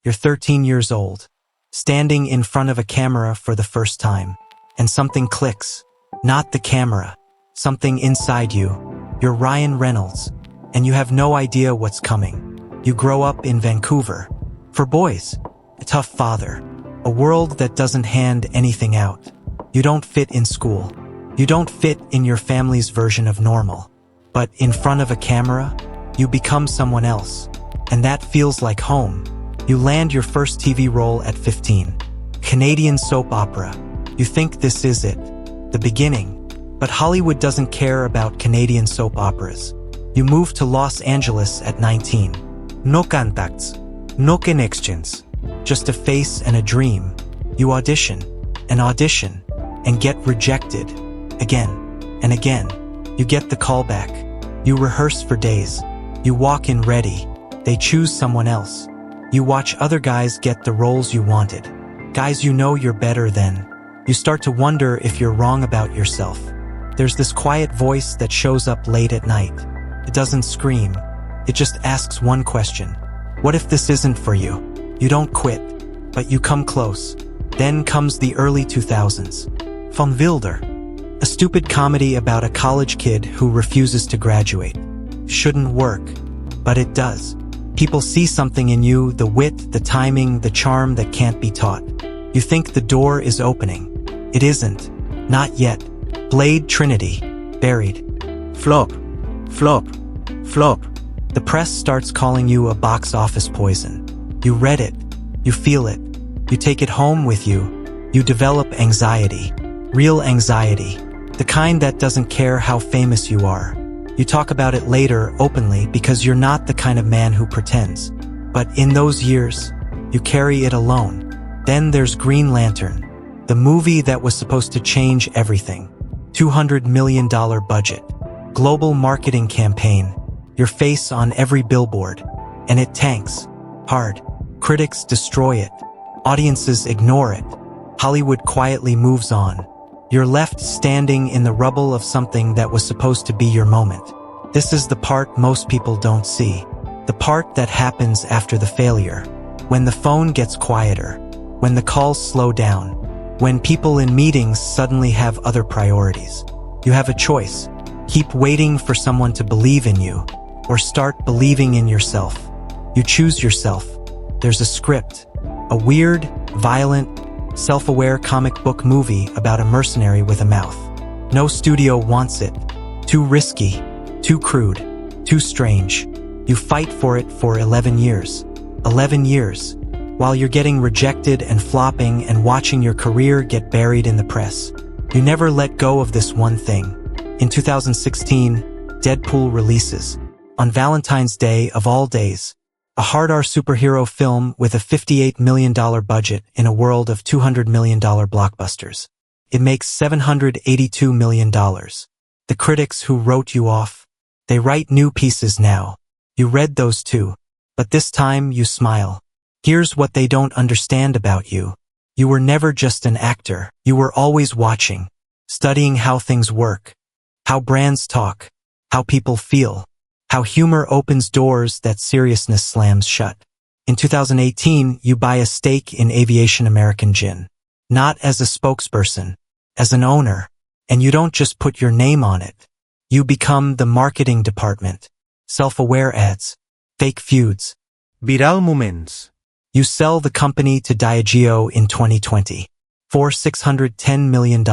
You're 13 years old, standing in front of a camera for the first time, and something clicks. Not the camera, something inside you. You're Ryan Reynolds, and you have no idea what's coming. You grow up in Vancouver. For boys, a tough father, a world that doesn't hand anything out. You don't fit in school. You don't fit in your family's version of normal. But in front of a camera, you become someone else. And that feels like home. You land your first TV role at 15. Canadian soap opera. You think this is it, the beginning. But Hollywood doesn't care about Canadian soap operas. You move to Los Angeles at 19. No contacts, no connections, just a face and a dream. You audition, and get rejected. Again and again. You get the call back. You rehearse for days. You walk in ready. They choose someone else. You watch other guys get the roles you wanted. Guys you know you're better than. You start to wonder if you're wrong about yourself. There's this quiet voice that shows up late at night. It doesn't scream. It just asks one question. What if this isn't for you? You don't quit, but you come close. Then comes the early 2000s. Van Wilder. A stupid comedy about a college kid who refuses to graduate. Shouldn't work, but it does. People see something in you, the wit, the timing, the charm that can't be taught. You think the door is opening. It isn't. Not yet. Blade Trinity. Buried. Flop. Flop. Flop. The press starts calling you a box office poison. You read it. You feel it. You take it home with you. You develop anxiety. Real anxiety. The kind that doesn't care how famous you are. You talk about it later openly because you're not the kind of man who pretends. But in those years, you carry it alone. Then there's Green Lantern, the movie that was supposed to change everything. $200 million budget. Global marketing campaign. Your face on every billboard. And it tanks. Hard. Critics destroy it. Audiences ignore it. Hollywood quietly moves on. You're left standing in the rubble of something that was supposed to be your moment. This is the part most people don't see. The part that happens after the failure. When the phone gets quieter. When the calls slow down. When people in meetings suddenly have other priorities. You have a choice. Keep waiting for someone to believe in you, or start believing in yourself. You choose yourself. There's a script. A weird, violent, self-aware comic book movie about a mercenary with a mouth. No studio wants it. Too risky. Too crude. Too strange. You fight for it for 11 years. 11 years. While you're getting rejected and flopping and watching your career get buried in the press. You never let go of this one thing. In 2016, Deadpool releases. On Valentine's Day of all days. A hard-R superhero film with a $58 million budget in a world of $200 million blockbusters. It makes $782 million. The critics who wrote you off, they write new pieces now. You read those too, but this time you smile. Here's what they don't understand about you. You were never just an actor. You were always watching, studying how things work, how brands talk, how people feel. How humor opens doors that seriousness slams shut. In 2018, you buy a stake in Aviation American Gin. Not as a spokesperson, as an owner. And you don't just put your name on it. You become the marketing department. Self-aware ads. Fake feuds. Viral moments. You sell the company to Diageo in 2020. For $610 million.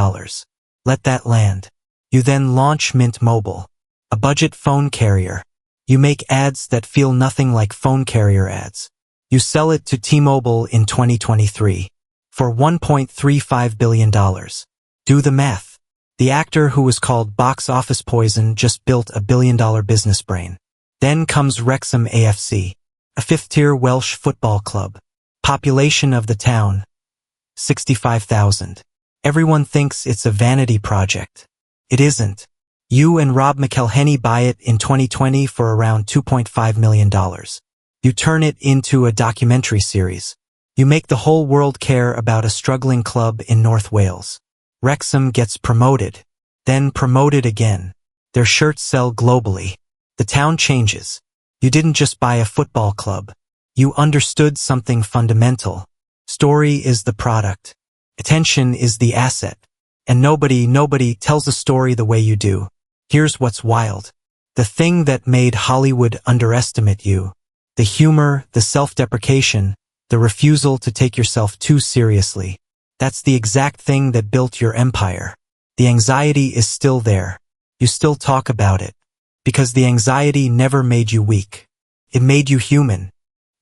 Let that land. You then launch Mint Mobile. A budget phone carrier. You make ads that feel nothing like phone carrier ads. You sell it to T-Mobile in 2023 for $1.35 billion. Do the math. The actor who was called box office poison just built a billion-dollar business brain. Then comes Wrexham AFC, a fifth-tier Welsh football club. Population of the town, 65,000. Everyone thinks it's a vanity project. It isn't. You and Rob McElhenney buy it in 2020 for around $2.5 million. You turn it into a documentary series. You make the whole world care about a struggling club in North Wales. Wrexham gets promoted, then promoted again. Their shirts sell globally. The town changes. You didn't just buy a football club. You understood something fundamental. Story is the product. Attention is the asset. And nobody tells a story the way you do. Here's what's wild. The thing that made Hollywood underestimate you, the humor, the self-deprecation, the refusal to take yourself too seriously, that's the exact thing that built your empire. The anxiety is still there. You still talk about it. Because the anxiety never made you weak. It made you human.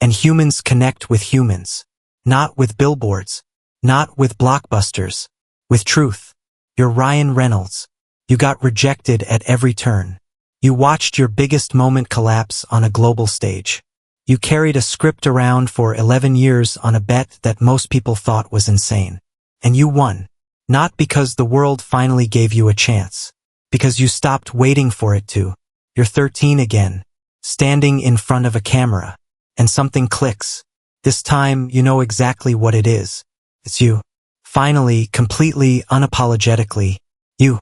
And humans connect with humans. Not with billboards. Not with blockbusters. With truth. You're Ryan Reynolds. You got rejected at every turn. You watched your biggest moment collapse on a global stage. You carried a script around for 11 years on a bet that most people thought was insane. And you won. Not because the world finally gave you a chance. Because you stopped waiting for it to. You're 13 again. Standing in front of a camera. And something clicks. This time you know exactly what it is. It's you. Finally, completely unapologetically. You.